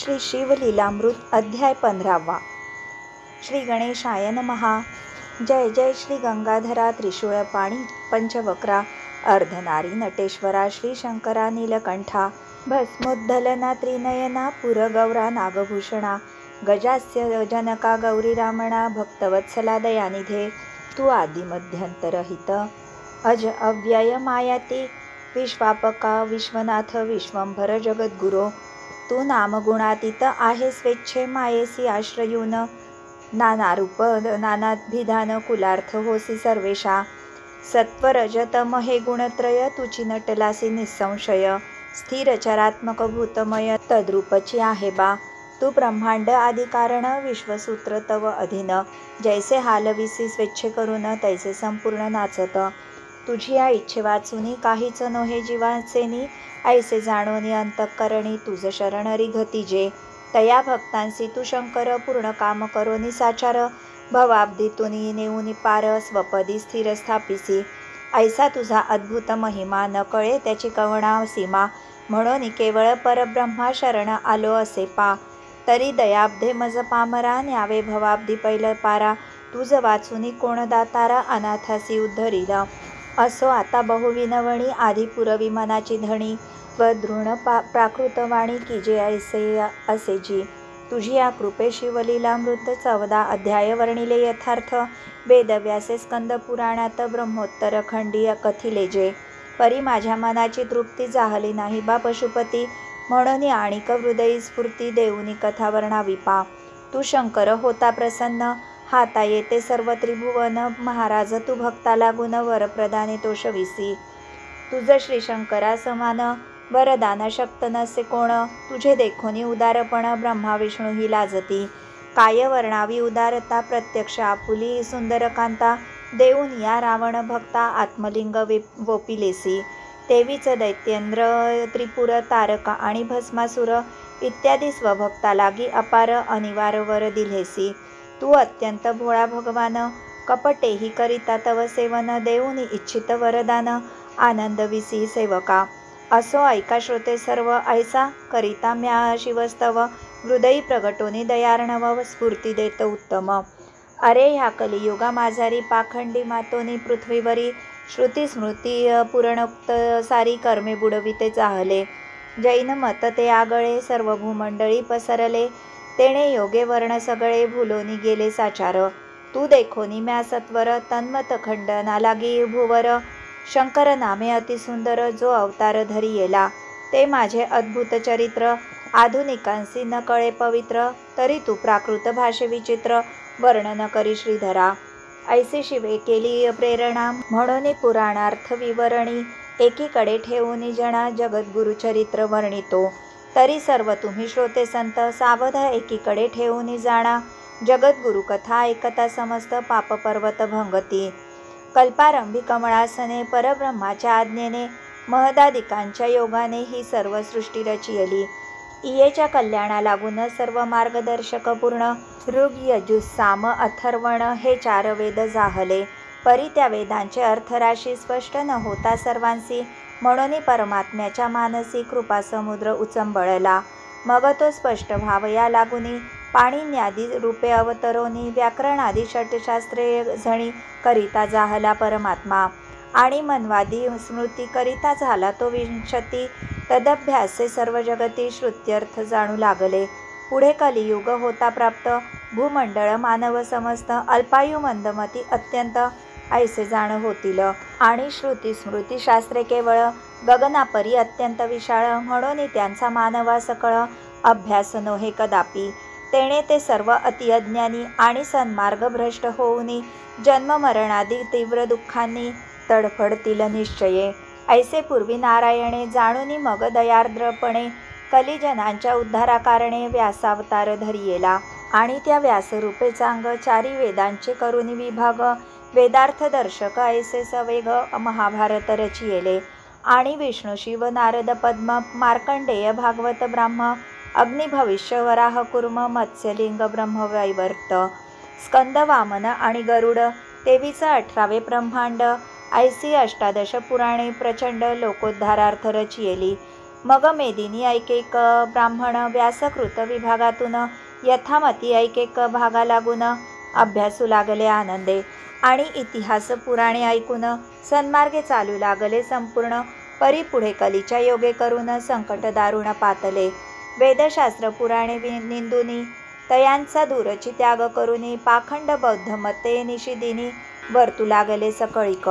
श्री शिवलीलामृत अध्याय 15. श्री गणेशाय नमः. जय जय श्री गंगाधरा त्रिशूळपाणी पंचवक्रा अर्धनारी नटेश्वरा श्री शंकरा नीलकंठा भस्मोद्धलना त्रिनयना पुरगौरा नागभूषणा गजास्य जनका गौरी रामणा भक्तवत्सला दयानिधे तू आदिमध्यंतरहित अज अव्यय मायाती विश्वापका विश्वनाथ विश्वंभर जगद्गुरो तू नामगुणातीत आहे स्वेच्छे मायेसी आश्रयून नाना रूप नानाभिधान कुलार्थ होसी सर्वेशा सत्वरजतम हे गुणत्रय तुची नटलासी निसंशय स्थिर चरात्मक भूतमय तद्रूपची आहे बा तू ब्रह्मांड आदी कारण विश्वसूत्र तव अधीन जैसे हालविसी स्वेच्छे करून तैसे संपूर्ण नाचत तुझी या इच्छे वाचुनी काहीच नोहे जीवासेनी ऐसे जाणोनी अंतःकरणी तुझ शरणरी घतिजे तया भक्तांसी तू शंकर पूर्ण काम करोनी साचार भवाब्दीतुनी नेऊनी पार स्वपदी स्थिर स्थापिसी ऐसा तुझा अद्भुत महिमा न कळे त्याची कवणा सीमा म्हणून केवळ परब्रह्मा शरण आलो असे पा तरी दयाब्धे मज पामरा न्यावे भवाब्दी पैल पारा तुझ वाचुनी कोण दातारा अनाथासी उद्धरिला असो आता बहुविनवणी आधी पुरवी मनाची धणी व दृढ प्राकृतवाणी की जे ऐसे असे जी तुझी या कृपे शिवलीलामृत 14 अध्याय वर्णिले यथार्थ वेदव्यासे स्कंद पुराणात ब्रह्मोत्तर खंडी कथिले जे परी माझ्या मनाची तृप्ती जाहली नाही बा पशुपती म्हणून आणिक हृदयी स्फूर्ती देऊनी कथा वर्णावी पा तू शंकर होता प्रसन्न हाता येते सर्व त्रिभुवन महाराज तू भक्ताला गुण वरप्रदाने तोषविसी तुझ श्री शंकरा समान वरदान शक्त नसे कोण तुझे देखोनी उदारपण ब्रह्मा विष्णू ही लाजती काय वर्णावी उदारता प्रत्यक्ष आपुली सुंदर कांता देऊन या रावण भक्ता आत्मलिंग वोपिलेसी तेवीच दैत्येंद्र त्रिपुर तारका आणि भस्मासुर इत्यादी स्वभक्ता लागी अपार अनिवार्य वर दिलेसी तू अत्यंत भोळा भगवान कपटेही करिता तव सेवन देऊनी इच्छित वरदान आनंदविसी सेवका असो ऐका श्रोते सर्व ऐसा करिता म्या शिवस्तव हृदयी प्रगटोनी दयार्णव स्फूर्ती देत उत्तम अरे ह्या कलियुगा माझारी पाखंडी मातोनी पृथ्वीवरी श्रुती स्मृती पुरणोक्त सारी कर्मे बुडविते चाहले जैन मत ते आगळे सर्व भूमंडळी पसरले तेणे योगे वर्ण सगळे भुलोनी गेले साचार तू देखोनी म्या सत्वर तन्मत खंडना लागी भुवर शंकर नामे अतिसुंदर जो अवतार धरी येला ते माझे अद्भुत चरित्र आधुनिकांसी न कळे पवित्र तरी तू प्राकृत भाषे विचित्र वर्णन करी श्रीधरा ऐसी शिवे केली प्रेरणा म्हणून पुराणार्थ विवरणी एकीकडे ठेवून जना जगद्गुरु चरित्र वर्णितो तरी सर्व तुम्ही श्रोते संत सावध एकीकडे ठेवून जाणा जगद्गुरु कथा ऐकता समस्त पापपर्वत भंगती कल्पारंभी कमळासने परब्रह्माच्या आज्ञेने महदादिकांच्या योगाने ही सर्व सृष्टी रचियली इयेच्या कल्याणा लागून सर्व मार्गदर्शक पूर्ण ऋग यजुः साम अथर्वण हे 4 वेद जाहले परी त्या वेदांचे अर्थराशी स्पष्ट न होता सर्वांसी म्हणून परमात्म्याच्या मानसी कृपा समुद्र उचंबळला मग तो स्पष्ट भावया लागुनी पाणिन्यादी रूपे अवतरोनी व्याकरणादी षटशास्त्रे झणी करिता जाहला परमात्मा आणि मनवादी स्मृती करिता झाला तो विंशती तदभ्यासे सर्व जगती श्रुत्यर्थ जाणू लागले पुढे कलियुग होता प्राप्त भूमंडळ मानव समस्त अल्पायू मंदमती अत्यंत ऐसे जाण होतील आणि श्रुती स्मृती शास्त्रे केवळ गगनापरी अत्यंत विशाळ म्हणून त्यांचा मानवा सकळ अभ्यास नोहे कदापि तेणे ते सर्व अतिअज्ञानी आणि सन्मार्ग भ्रष्ट होऊनी जन्म मरणादी तीव्र दुःखांनी तडफडतील निश्चये ऐसे पूर्वी नारायणे जाणूनी मग दयार्द्रपणे कलिजनांच्या उद्धाराकारणे व्यासावतार धरियेला आणि त्या व्यासरूपे चांग 4 वेदांचे करुनी विभाग वेदार्थ दर्शक ऐसे सवेग महाभारत रचियेले आणि विष्णू शिव नारद पद्म मार्कंडेय भागवत ब्राह्म अग्नि भविष्य वराह कुर्म मत्स्यलिंग ब्रह्मवैवर्त स्कंद वामन आणि गरुड 23 ब्रह्मांड ऐसी 18 पुराणे प्रचंड लोकोद्धारार्थ रचियेली मग मेदिनी ऐकेक ब्राह्मण व्यासकृत विभागातून यथामती ऐकेक भागा लागून अभ्यासू लागले आनंदे. आणि इतिहास पुराणे ऐकून सन्मार्गे चालू लागले संपूर्ण. परी पुढे कलीच्या योगे करून संकट दारुण पातले. वेदशास्त्र पुराणे निंदुनी तयांचा दूरची त्याग करुनी पाखंड बौद्ध मते निषिदिनी वर्तू लागले सकळीक.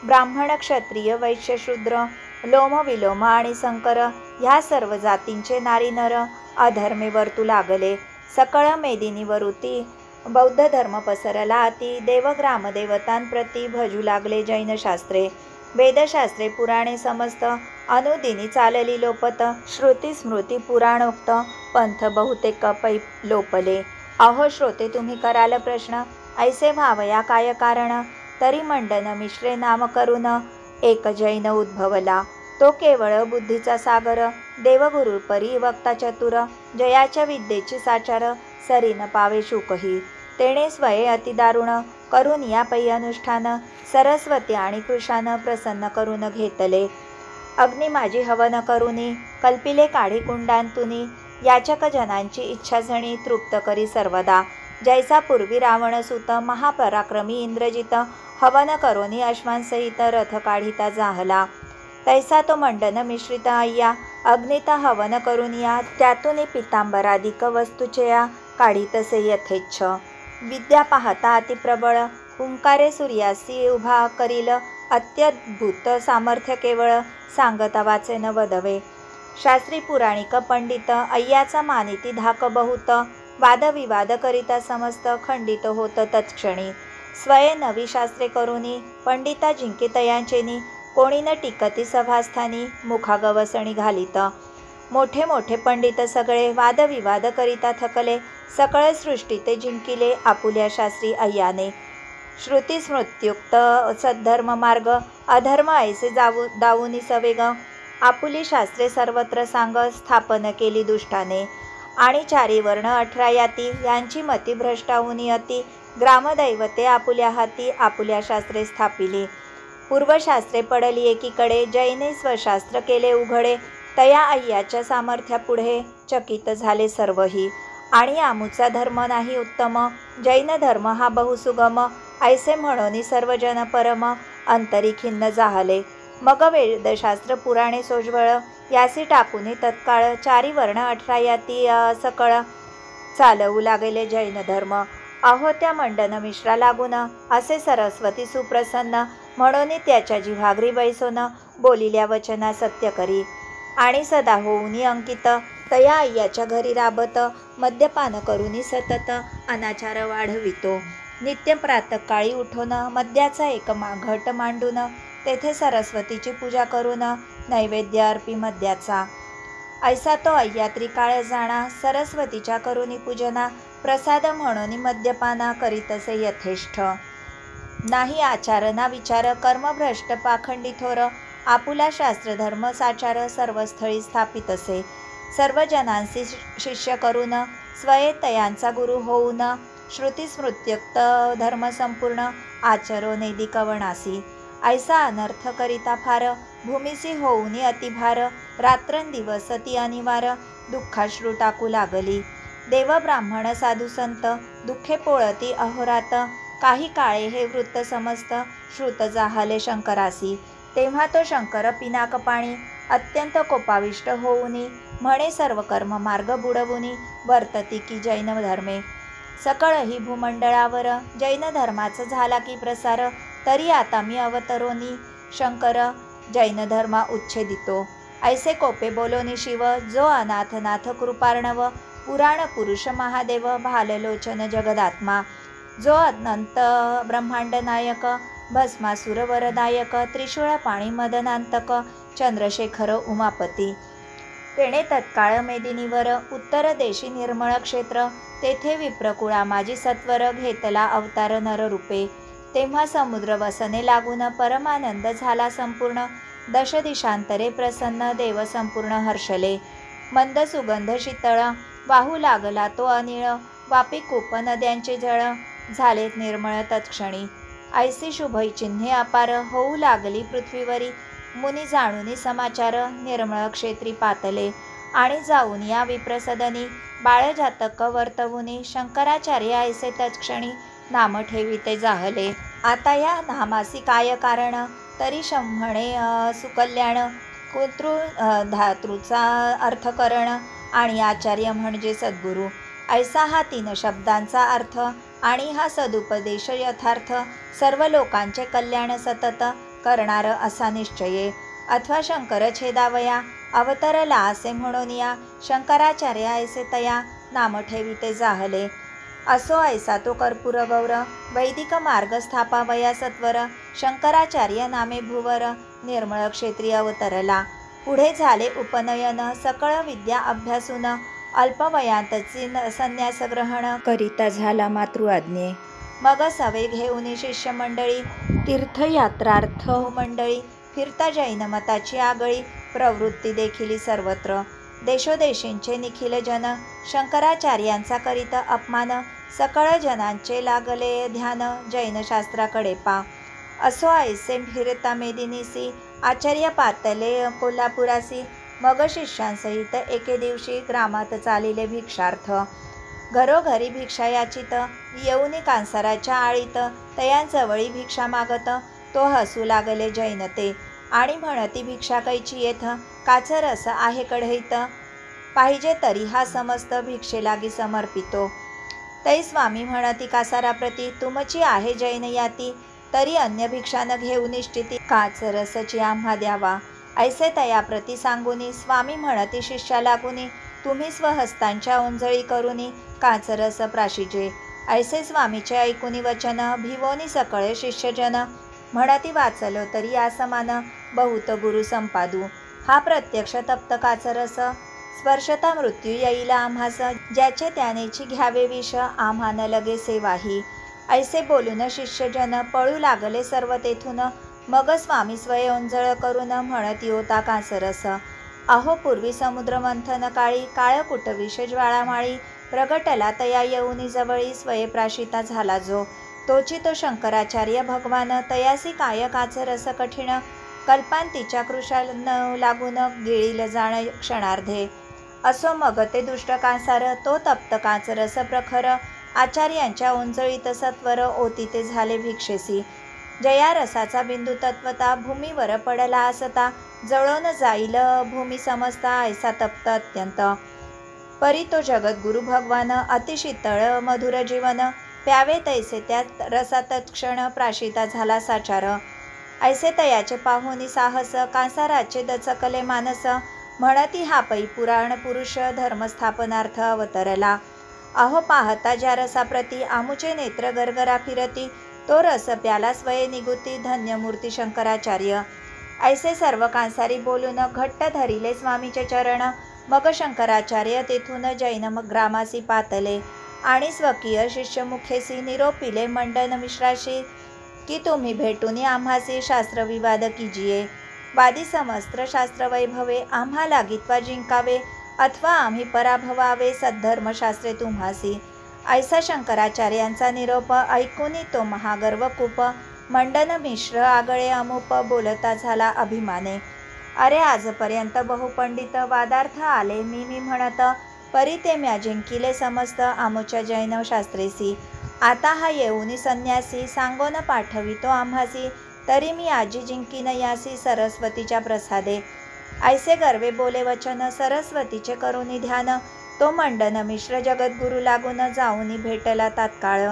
ब्राह्मण क्षत्रिय वैश्य शूद्र लोम विलोम आणि संकर ह्या सर्व जातींचे नारी नर अधर्मे वर्तू लागले. सकळ मेदिनीवरुती बौद्ध धर्म पसरला अति. देव ग्रामदेवतांप्रती भजू लागले जैन शास्त्रे. वेदशास्त्रे पुराणे समस्त अनुदिनी चालली लोपत. श्रुती स्मृती पुराणोक्त पंथ बहुतेक पै लोपले. अहो श्रोते तुम्ही कराल प्रश्न ऐसे व्हावया काय कारण. तरी मंडन मिश्रे नाम करून एक जैन उद्भवला. तो केवळ बुद्धीचा सागर देवगुरु परी वक्ता चतुर. जयाच्या विद्येची साचार सरीन पावे शुकही. तेणे स्वये अतिदारुण करून या पै अनुष्ठान. सरस्वती आणि कृशान प्रसन्न करून घेतले. अग्नी माझी हवन करुनी कल्पिले काढी कुंडांतुनी. याचक जनांची इच्छा जणी तृप्त करी सर्वदा. जैसा पूर्वी रावणसुत महापराक्रमी इंद्रजित हवन करोनी अश्वांसहित रथ काढिता जाहला. तैसा तो मंडन मिश्रित अय्या अग्नित हवन करून या. त्यातून पितांबराधिक वस्तूचया काढितसे यथेच्छ. विद्या पाहता अतिप्रबळ हुंकारे सूर्यासी उभा करील. अत्यद्भुत सामर्थ्य केवळ सांगता वाचे न वदवे. शास्त्री पुराणिक पंडित अय्याचा मानिती धाक बहुत. वादविवाद करिता समस्त खंडित होत तत्क्षणी. स्वये नवी शास्त्रे करुनी पंडिता जिंकितयांचेनी. कोणी न टिकती सभास्थानी मुखागवसणी घालित. मोठे मोठे पंडित सगळे वादविवाद करिता थकले. सकळ सृष्टी ते जिंकिले आपुल्या शास्त्री अय्याने. श्रुती स्मृत्युक्त सद्धर्म मार्ग अधर्म ऐसे दावुनी सवेग. आपुली शास्त्रे सर्वत्र सांग स्थापन केली दुष्टाने. आणि चारी वर्ण 18 याती यांची मती भ्रष्टाहुनी अति. ग्रामदैवते आपुल्या हाती आपुल्या शास्त्रे स्थापिली. पूर्वशास्त्रे पडली एकीकडे जैने स्वशास्त्र केले उघडे. तया अय्याच्या सामर्थ्यापुढे चकित झाले सर्वही. आणि आमुचा धर्म नाही उत्तम जैन धर्म हा बहुसुगम. ऐसे म्हणोनी सर्वजन परम अंतरी खिन्न जाहले. मग वेदशास्त्र पुराणे सोज्वळ यासी टाकूनी तत्काळ. चारी वर्ण 18 याती सकळ चालवू लागले जैन धर्म. अहो त्या मंडन मिश्रा लागून असे सरस्वती सुप्रसन्न म्हणून त्याच्या जिव्हाग्री बैसोन बोलिल्या वचना सत्य करी. आणि सदा होऊनी अंकित तया अय्याच्या घरी राबत. मद्यपान करुनी सतत अनाचार वाढवितो. नित्य प्रातःकाळी उठून मद्याचा एक घट मांडून तेथे सरस्वतीची पूजा करून नैवेद्य अर्पी मद्याचा. ऐसा तो अय्या त्रिकाळ जाणा सरस्वतीच्या करुनी पूजना. प्रसाद म्हणून मद्यपाना करीतसे यथेष्ट. नाही आचार ना विचार कर्मभ्रष्ट पाखंडी थोर. आपुला शास्त्रधर्म साचार सर्वस्थळी स्थापित असे. सर्व जनांसी शिष्य करून स्वये तयांचा गुरु होऊन. श्रुती स्मृत्युक्त धर्म संपूर्ण आचरो नेदी कवणासी. ऐसा अनर्थ करिता फार भूमिसी होऊनी अतिभार. रात्रंदिवस ती अनिवार दुःखाश्रू टाकू लागली. देव ब्राह्मण साधू संत दुःखे पोळती अहोरात. काही काळे हे वृत्त समस्त श्रुत जाहले शंकरासी. तेव्हा तो शंकर पिनाक पाणी अत्यंत कोपाविष्ट होऊनी म्हणे सर्व कर्म मार्ग बुडवुनी वर्तती की जैन धर्मे. सकळ ही भूमंडळावर जैन धर्माचा झाला की प्रसार. तरी आता मी अवतरोनी शंकर जैन धर्मा उच्छेदितो. ऐसे कोपे बोलोनी शिव जो अनाथनाथ कृपार्णव. पुराण पुरुष महादेव भाललोचन जगदात्मा. जो अनंत ब्रह्मांड नायक भस्मासुर वरदायक. त्रिशूळ पाणी मदनांतक चंद्रशेखर उमापती. तेणे तत्काळ मेदिनीवर उत्तर देशी निर्मळ क्षेत्र. तेथे विप्रकुळा माझी सत्वर घेतला अवतार नररूपे. तेव्हा समुद्र वसने लागून परमानंद झाला संपूर्ण. दश दिशांतरे प्रसन्न देव संपूर्ण हर्षले. मंद सुगंध शीतळ वाहू लागला तो अनिळ. वापी कूप नद्यांचे जळ झालेत निर्मळ तत्क्षणी. ऐसी शुभचिन्हे अपार होऊ लागली पृथ्वीवरी. मुनी जाणूनी समाचार निर्मळ क्षेत्री पातले. आणि जाऊन या विप्रसदनी बाळजातक वर्तवुनी शंकराचार्य ऐसे तत्क्षणी नाम ठेविते जाहले. आता या नामासी काय कारण, तरी शंभणे सुकल्याण. कुतृ धातृचा अर्थकरण आणि आचार्य म्हणजे सद्गुरू, ऐसा हा 3 शब्दांचा अर्थ. आणि हा सदुपदेश यथार्थ, सर्व लोकांचे कल्याण सतत करणार असा निश्चये. अथवा शंकर छेदावया अवतरला असे म्हणून या शंकराचार्य ऐसे तया नाम ठेविते जाहले. असो ऐसा तो कर्पूर गौर, वैदिक मार्ग स्थापावया सत्वर. शंकराचार्य नामे भुवर, निर्मळ क्षेत्री अवतरला. पुढे झाले उपनयन, सकळ विद्या अभ्यासून. अल्पवयांतची संन्यास ग्रहण करिता झाला मातृ आज्ञे. मग सवे घेऊन शिष्य मंडळी तीर्थयात्रार्थ मंडळी. फिरता जैन मताची आगळी, प्रवृत्ती देखील सर्वत्र. देशोदेशींचे निखिल जन, शंकराचार्यांचा करीत अपमान. सकळ जनांचे लागले ध्यान, जैनशास्त्राकडे पा. असो ऐसे फिरता मेदिनीसी, आचार्य पातले कोल्हापुरासी. मग शिष्यांसहित एके दिवशी ग्रामात चालिले भिक्षार्थ. घरोघरी भिक्षा याचित, येऊनी कांसाराच्या आळीत. तयांजवळी भिक्षा मागत, तो हसू लागले जैन ते. आणि म्हणती भिक्षा कैची येथ, काचरस आहे कढईत. पाहिजे तरी हा समस्त भिक्षेलागी समर्पितो. तै स्वामी म्हणती कासाराप्रती, तुमची आहे जैन याती. तरी अन्य भिक्षा न घेऊ निष्ठिती, काचरसची आम्हा द्यावा. ऐसे तयाप्रती सांगुनी, स्वामी म्हणती शिष्या लागुनी. तुम्ही स्वहस्तांच्या ओंजळी करुनी, काचरस प्राशिजे. ऐसे स्वामीचे ऐकुनी वचन, भिवोनी सकळे शिष्यजन. म्हणती वाचलो तरी या समान, बहुत गुरु संपादू. हा प्रत्यक्ष तप्त काचरस, स्पर्शता मृत्यू येईल आम्हास. ज्याचे त्यानेची घ्यावे विष, आम्हा न लगे सेवाही. ऐसे बोलून शिष्यजन पळू लागले सर्व तेथून. मग स्वामी स्वयंजळ करून म्हणती होता काचरस. अहो पूर्वी समुद्र मंथन काळी, काळकुट विष ज्वाळामाळी. प्रगटला तया येऊनी जवळी, स्वयंप्राशिता झाला जो. तोची तो शंकराचार्य भगवान, तयासी काय काचरस कठीण. कल्पांतीच्या कृशाल लागून, गिळील जाण क्षणार्धे. असो मग ते दुष्ट कांसार, तो तप्त काचरस प्रखर. आचार्यांच्या ओंजळीत सत्वर, ओतिते झाले भिक्षेसी. जया रसाचा बिंदू तत्वता, भूमीवर पडला असता. जळून जाईल भूमी समजता, ऐसा तप्त अत्यंत. परी तो जगद्गुरु भगवान, अतिशीतळ मधुर जीवन. प्यावे तैसे त्यात रसात क्षण, प्राशिता झाला साचार. ऐसे तयाचे पाहुनी साहस, कांसाराचे दचकले मानस. म्हणती हा पै पुराण पुरुष, धर्मस्थापनार्थ अवतरला. अहो पाहता ज्या रसाप्रती, आमुचे नेत्र गरगरा फिरती. तो रस प्याला स्वये निगुती, धन्य मूर्ती शंकराचार्य. ऐसे सर्व कांसारी बोलून, घट्ट धरिले स्वामीचे चरण. मग शंकराचार्य तेथून जैन ग्रामासी पातले. आणि स्वकीय शिष्यमुखेसी निरोपिले मंडन मिश्राशी, की तुम्ही भेटून आम्हासी शास्त्रविवाद कीजिये. वादी समस्त्र शास्त्रवैभवे, आम्हा लागित्वा जिंकावे. अथवा आम्ही पराभवावे, सद्धर्मशास्त्रे तुम्हासी. ऐसा शंकराचार्यांचा निरोप ऐकूनी तो महागर्व कूप. मंडन मिश्र आगळे अमुप, बोलता झाला अभिमाने. अरे आजपर्यंत बहुपंडित वादार्थ आले मी म्हणत. परी ते म्या जिंकिले समस्त, आमुच्या जैन शास्त्रेसी. आता हा येऊनी संन्यासी, सांगोन पाठवितो आम्हासी. तरी मी आजी जिंकीन यासी, सरस्वतीच्या प्रसादे. ऐसे गर्वे बोले वचन, सरस्वतीचे करुनी ध्यान. तो मंडन मिश्र जगद्गुरु लागून, जाऊनी भेटला तात्काळ.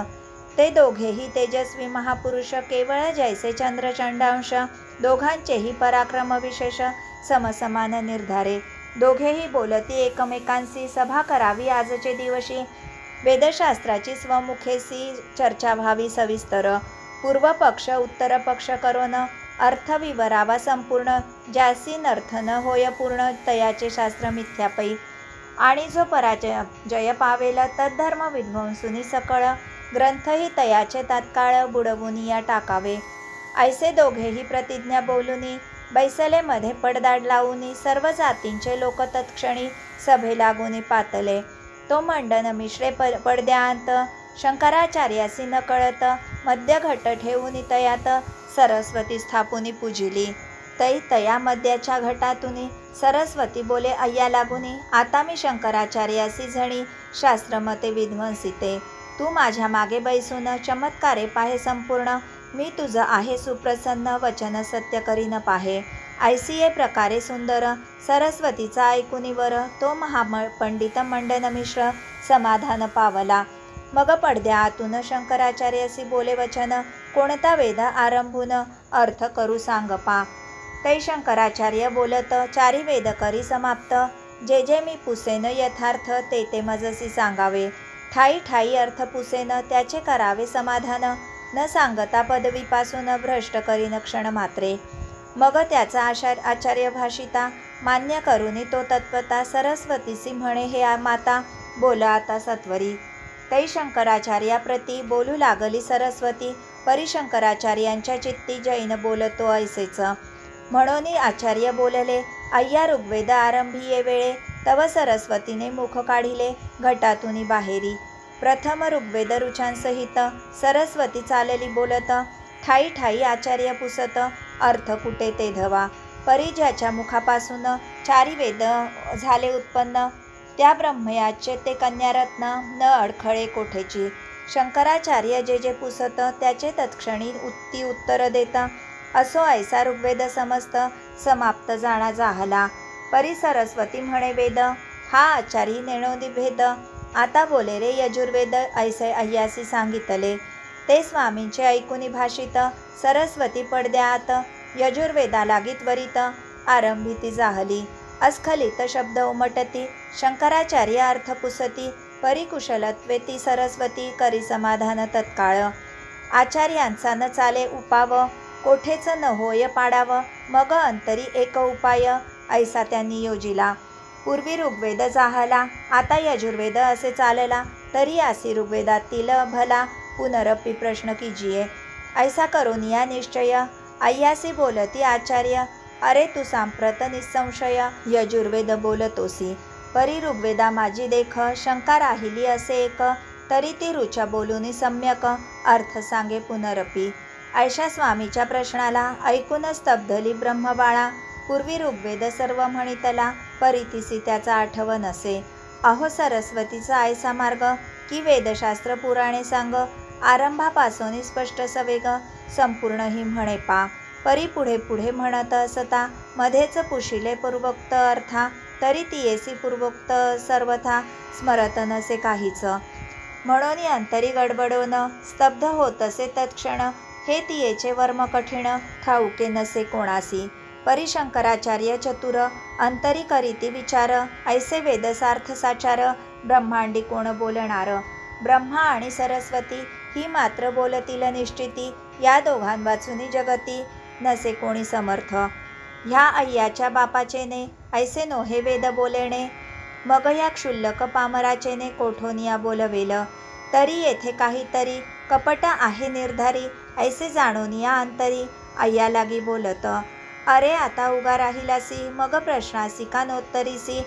ते दोघेही तेजस्वी महापुरुष, केवळ जैसे चंद्रचंडांश. दोघांचेही पराक्रम विशेष, समसमान निर्धारे. दोघेही बोलती एकमेकांशी, सभा करावी आजचे दिवशी. वेदशास्त्राची स्वमुखेसी चर्चा व्हावी सविस्तर. पूर्व पक्ष उत्तर पक्ष करोन, अर्थ विवरावा संपूर्ण. ज्यासी नर्थ न होय पूर्ण, तयाचे शास्त्र मिथ्यापै. आणि जो पराजय पावेल, तद्धर्म विध्वंसुनी सकळ. ग्रंथही तयाचे तात्काळ, बुडवुनिया टाकावे. ऐसे दोघेही प्रतिज्ञा बोलुनी, बैसले मध्ये पडदाड लावुनी. सर्व जातींचे लोक तत्क्षणी, सभे लागुनी पातले. तो मंडन मिश्रे पडद्यांत, शंकराचार्यासी न कळत. मध्य घट ठेवुनी तयात, सरस्वती स्थापुनी पूजिली. तै तया मध्याच्या घटातुनी सरस्वती बोले अय्या लागुनी, आता मी शंकराचार्यासी झणी शास्त्रमते विध्वंसिते. तू माझ्या मागे बैसून चमत्कारे पाहे संपूर्ण, मी तुझ आहे सुप्रसन्न वचन सत्य करीन पाहे. ऐसी ये प्रकारे सुंदर सरस्वतीचा ऐकुनी वर, तो महापंडित मंडन मिश्र समाधान पावला. मग पडद्या आतून शंकराचार्यासी बोले वचन, कोणता वेद आरंभून अर्थ करू सांग पा. तै शंकराचार्य बोलत, चारी वेद करी समाप्त, जे जे मी पुसेन यथार्थ ते ते मजसी सांगावे. ठाई ठाई अर्थ पुसेन त्याचे करावे समाधान, न सांगता पदवीपासून भ्रष्ट करीन क्षण मात्रे. मग त्याचा आचार्य भाषिता मान्य करूनी तो तत्वता, सरस्वतीसी म्हणे हे माता बोल आता सत्वरी. तै शंकराचार्याप्रती बोलू लागली सरस्वती, परी शंकराचार्यांच्या चित्ती जैन बोलतो ऐसेच. म्हणून आचार्य बोलले, अय्या ऋग्वेद आरंभी ये वेळे, तव सरस्वतीने मुख काढिले घटातूनी बाहेरी. प्रथम ऋग्वेद रुचांसहित सरस्वती चालली बोलत, ठाई ठाई आचार्य पुसत, अर्थ कुठे ते धवा. परी ज्याच्या मुखापासून चारी वेद झाले उत्पन्न, त्या ब्रह्मयाचे ते कन्यारत्न, न अडखळे कोठेची. शंकराचार्य जे जे पुसत त्याचे तत्क्षणी उत्तर देत, असो ऐसा ऋग्वेद समस्त समाप्त जाणा जाहला. परी सरस्वती म्हणे वेद, हा आचारी नेणोदी भेद, आता बोले रे यजुर्वेद ऐसे अय्यासी सांगितले. ते स्वामींचे ऐकुनी भाषित, सरस्वती पडद्यात यजुर्वेदा लागी त्वरित आरंभिती जाहली. अस्खलित शब्द उमटती, शंकराचार्य अर्थ पुसती, परी कुशलत्वे ती सरस्वती करी समाधान तत्काळ. आचार्यांचा न चाले उपाव, कोठेच न होय पाडाव, मग अंतरी एक उपाय ऐसा त्यांनी योजिला. पूर्वी ऋग्वेद जाहला, आता यजुर्वेद असे चालला, तरी आसी ऋग्वेदातील भला पुनरपि प्रश्न कीजिये. ऐसा करून या निश्चय, अय्यासी बोलती आचार्य, अरे तू सांप्रत निसंशय यजुर्वेद बोलतोसी. परी ऋग्वेदा माझी देख, शंका राहिली असे एक, तरी ती रुचा बोलूनी सम्यक अर्थ सांगे पुनरपि. ऐशा स्वामीच्या प्रश्नाला ऐकून स्तब्धली ब्रह्मबाळा. पूर्वी ऋग्वेद सर्व म्हणितला, परितिसी त्याचा आठव नसे. अहो सरस्वतीचा ऐसा मार्ग, की वेदशास्त्र पुराणे सांग, आरंभापासून स्पष्ट सवेग संपूर्ण ही म्हणे पा. परी पुढे पुढे म्हणत असता मध्येच पुशिले पूर्वोक्त अर्था, तरी तियेसी पूर्वोक्त सर्वथा स्मरत नसे काहीच. म्हणून अंतरी गडबडून स्तब्ध होतसे तत्क्षण, हे तियेचे वर्म कठीण ठाऊके नसे कोणासी. परी शंकराचार्य चतुर अंतरी करीती विचार, ऐसे वेदसार्थ साचार ब्रह्मांडी कोण बोलणार. ब्रह्मा आणि सरस्वती ही मात्र बोलतील निश्चिती, या दोघां वाचुनी जगती नसे कोणी समर्थ. ह्या अय्याच्या बापाचेने ऐसे नोहे वेद बोलेणे, मग या क्षुल्लक पामराचेने कोठोनिया बोलवेल. तरी येथे काहीतरी कपट आहे निर्धारी, ऐसे जाणून या अंतरी अय्या लागी बोलत. अरे आता उगा राहिलासी, मग प्रश्नासी का नोत्तरीसी.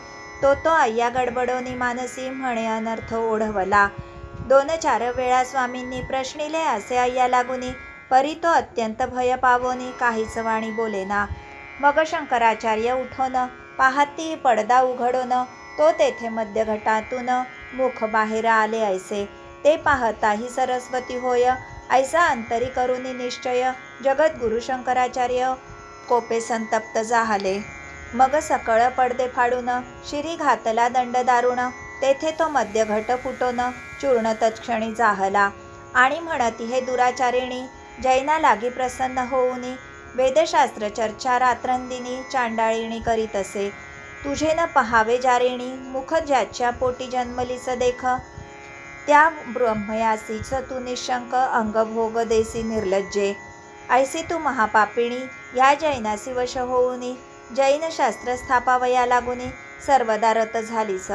तो अय्या गडबडोनी मानसी, म्हणे अनर्थ ओढवला. 2-4 वेळा स्वामींनी प्रश्निले असे अय्या लागुनी, परी तो अत्यंत भय पावोनी काहीच वाणी बोलेना. मग शंकराचार्य उठोन पाहती पडदा उघडोन, तो तेथे मध्य घटातून मुख बाहेर आले ऐसे. ते पाहताही सरस्वती होय, ऐसा अंतरी करुनी निश्चय. जगद्गुरु शंकराचार्य कोपे संतप्त जाहले. मग सकळ पडदे फाडून शिरी घातला दंड दारुण, तेथे तो मध्य घट फुटोन चूर्ण तत्क्षणी जाहला. आणि म्हणती हे दुराचारिणी, जैना लागी प्रसन्न होऊनी, वेदशास्त्र चर्चा रात्रंदिनी चांडाळीणी करीत असे. तुझे न पहावे जारिणी, मुख ज्याच्या पोटी जन्मलीस देख, त्या ब्रह्मयासीच तू निशंक अंगभोग देसी निर्लज्जे. ऐसी तू महापापिणी, या जैनासी वश होऊनी, जैन शास्त्र स्थापावया लागुनी सर्वदा रत झालीस.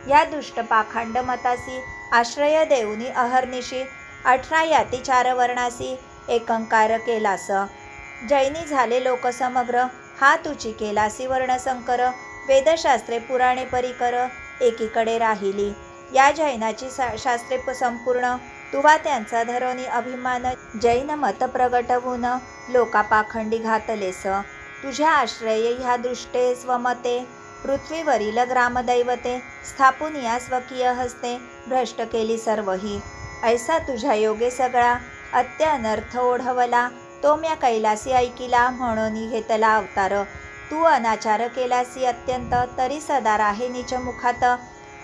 या दुष्ट पाखांड मतासी आश्रय देऊनी अहर्निशी, 18 याती 4 वर्णासी एकंकार केलास. जैनी झाले लोक समग्र, हा तुची केलासी वर्णसंकर. वेदशास्त्रे पुराणे परिकर एकीकडे राहिली, या जैनाची शास्त्रे संपूर्ण. तुवा त्यांचा धरोनी अभिमान, जैन मत प्रगटवून लोकापाखंडी घातलेस. तुझ्या आश्रये ह्या दृष्टे स्वमते पृथ्वीवरील ग्रामदैवते स्थापून या स्वकीय हस्ते भ्रष्ट केली सर्वही. ऐसा तुझ्या योगे सगळा अत्य अनर्थ ओढवला. तो म्या कैलासी ऐकिला म्हणून घेतला अवतार. तू अनाचार केलासी अत्यंत तरी सदा राहे नीच मुखात.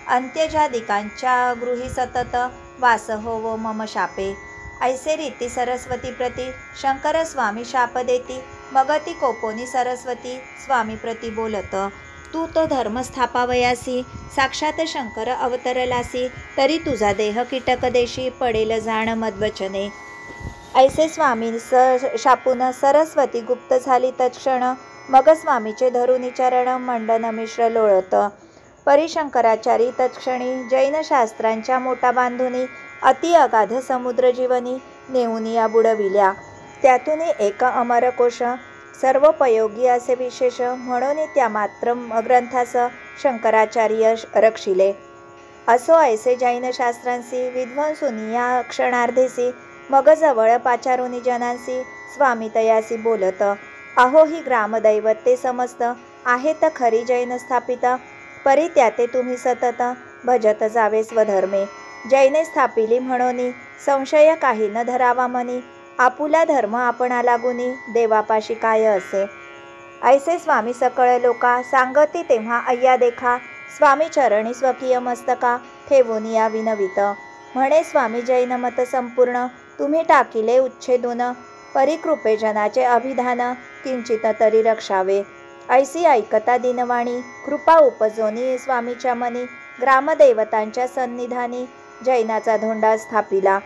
अंत्यजादिकांच्या गृही सतत वास होवो मम शापे. ऐसे रीती सरस्वती प्रती शंकर स्वामी शाप देती. मग ती कोपोनी सरस्वती स्वामी प्रती बोलत. तू तो धर्म स्थापावयासी साक्षात शंकर अवतरलासी. तरी तुझा देह कीटक देशी पडेल जाण मद्वचने. ऐसे स्वामी शापून सरस्वती गुप्त झाली तत्क्षण. मग स्वामीचे धरुनी चरण मंडन मिश्र लोळत. परिशंकराचारी तत्क्षणी जैन शास्त्रांच्या मोठा बांधुनी अति अगाध समुद्र जीवनी नेऊनिया बुडविल्या. त्यातून एक अमरकोश सर्वोपयोगी असे विशेष म्हणून त्या मात्र ग्रंथास शंकराचार्य रक्षिले. असो ऐसे जैन शास्त्रांसी विद्वांसुनी या क्षणार्धेसी. मग जवळ पाचारुनी जनांसी स्वामी तयासी बोलत. अहो ही ग्रामदैवत ते समस्त आहेत खरी जैन स्थापित. परी त्याते तुम्ही सतत भजत जावे स्वधर्मे. जैने स्थापिली म्हणून संशय काही न धरावा मनी. आपुला धर्म आपणा लागुनी देवापाशी काय असे. ऐसे स्वामी सकळ लोका सांगती तेव्हा अय्या देखा. स्वामी चरणी स्वकीय मस्तका ठेवून या विनवित. म्हणे स्वामी जैन मत संपूर्ण तुम्ही टाकिले उच्छेदून. परिकृपे जनाचे अभिधान किंचित तरी रक्षावे. ऐसी ऐकता दिनवाणी कृपा उपजोनी स्वामीच्या मनी. ग्रामदैवतांच्या सन्निधानी जैनाचा धोंडा स्थापिला.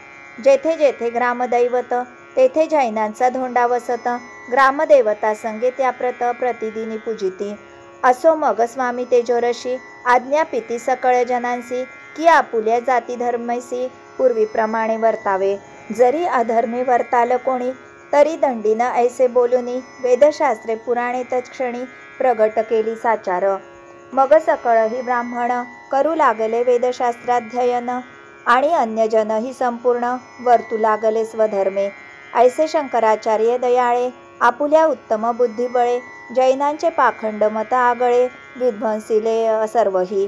जेथे जेथे ग्रामदैवत तेथे जैनांचा धोंडा वसत. ग्रामदेवता संगे त्या प्रतिदिनी पूजिती. असो मग स्वामी तेजोरशी आज्ञापिती सकळ जनांसी की आपुल्या जाती धर्मैसी पूर्वीप्रमाणे वर्तावे. जरी अधर्मी वर्ताल कोणी तरी दंडीनं ऐसे बोलुनी वेदशास्त्रे पुराणे तत्क्षणी प्रगट केली साचार. मग सकळही ब्राह्मण करू लागले वेदशास्त्राध्ययन आणि अन्यजनही संपूर्ण वर्तू लागले स्वधर्मे. ऐसे शंकराचार्य दयाळे आपुल्या उत्तम बुद्धिबळे जैनांचे पाखंड मत आगळे विध्वंसिले सर्वही.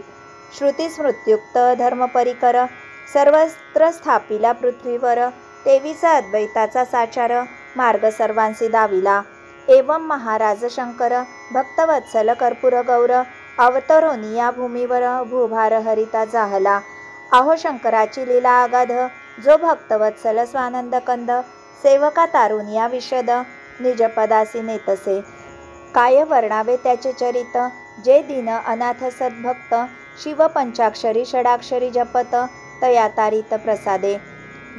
श्रुती स्मृत्युक्त धर्मपरिकर सर्वत्र स्थापिला पृथ्वीवर. तेवीचा अद्वैताचा साचार मार्ग सर्वांसी दाविला. एवं महाराज शंकर भक्तवत्सल कर्पूर गौर अवतरोनी या भूमीवर भूभार हरिता जाहला. अहो शंकराची लीला अगाध जो भक्तवत्सल स्वानंद कंद सेवका तारुनिया विशद निजपदासी नेतसे. काय वर्णावे त्याचे चरित जे दीन अनाथ सद्भक्त शिव पंचाक्षरी षडाक्षरी जपत तया तारित प्रसादे.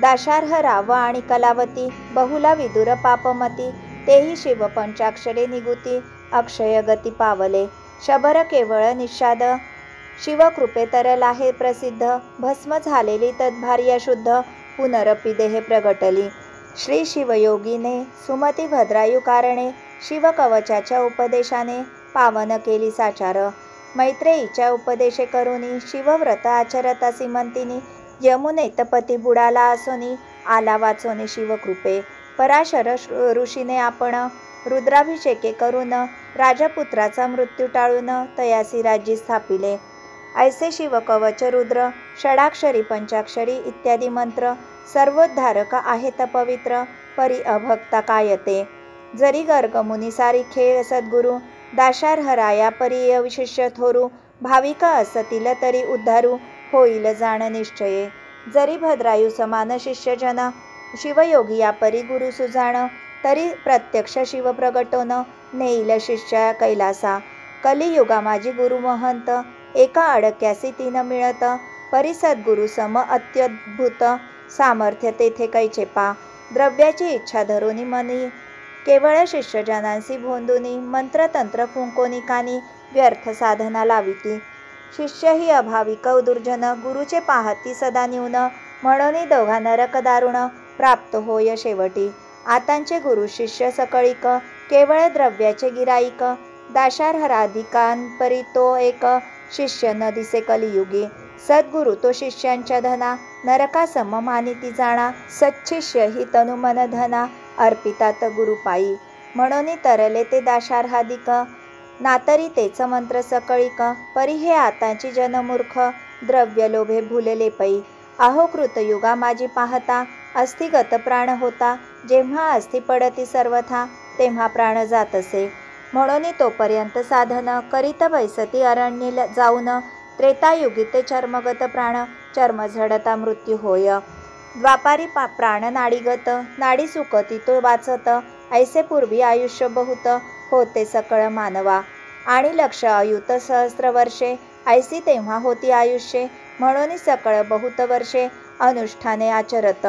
दाशार्ह राव आणि कलावती बहुला विदुर पापमती तेही शिव पंचाक्षरे निगुती अक्षय गती पावले. शबर केवळ निषाद शिवकृपे तरला हे प्रसिद्ध भस्म झालेली तद्भार्या शुद्ध पुनरपि देहे प्रगटली. श्री शिवयोगीने सुमती भद्रायू कारणे शिवकवचाच्या उपदेशाने पावन केली साचार. मैत्रेयीच्या उपदेशे करुनी शिवव्रत आचरता सीमंतिनी यमुनेत पती बुडाला असोनी आला वाचोनी शिवकृपे. पराशर ऋषीने आपण रुद्राभिषेके करून राजपुत्राचा मृत्यू टाळून तयासी राज्य स्थापिले. ऐसे शिवकवच रुद्र षडाक्षरी पंचाक्षरी इत्यादी मंत्र सर्वोद्धारक आहेत पवित्र परी अभक्ता कायते. जरी गर्गमुनी सारिखे सद्गुरु दाशार्हराया परी विशिष्य थोरू भाविका असतील तरी उद्धारू होईल जाण निश्चये. जरी भद्रायू समान शिष्यजन शिवयोगी या परी गुरु सुजाण तरी प्रत्यक्ष शिव प्रगटोन नेईल शिष्या कैलासा. कलियुगा माझी गुरु महंत एका अडक्यासी तीन मिळत परी सद्गुरु सम अत्यद्भुत सामर्थ्य तेथे कैचे पा. द्रव्याची इच्छा धरुनी मनी केवळ शिष्यजनांसी भोंदुनी मंत्रतंत्र फुंकोनी कानी व्यर्थ साधना लाविती. शिष्य ही अभाविक दुर्जन गुरुचे पाहती सदा न्यून म्हणून दोघा नरक दारुण प्राप्त होय शेवटी. आतांचे गुरु शिष्य सकळिक केवळ द्रव्याचे गिराईक दाशार्हराधिकांपरी तो एक शिष्य न दिसे कलियुगी. सद्गुरु तो शिष्यांच्या धना नरकासम मानिती जाणा. सच्छिष्य ही तनु मन धना अर्पितात गुरुपायी. म्हणून तरले ते दाशार्हादिक, नातरी तेच मंत्र सकळिक, परी हे आताची जनमूर्ख, द्रव्य लोभे भुलले पै. अहो कृतयुगा माझी पाहता, अस्थिगत प्राण होता, जेव्हा अस्थि पडती सर्वथा, तेव्हा प्राण जातसे. म्हणून तोपर्यंत साधन करीत बैसती अरण्ये जाऊन, त्रेतायुगी ते चर्मगत प्राण, चर्म झडता मृत्यू होय. द्वापारी प्राण नाडीगत, नाडी सुकती तो वाचत, ऐसे पूर्वी आयुष्य बहुत, होते सकळ मानवा. आणि लक्ष अयुत सहस्र वर्षे, ऐसी तेव्हा होती आयुष्ये, म्हणून सकळ बहुत वर्षे, अनुष्ठाने आचरत.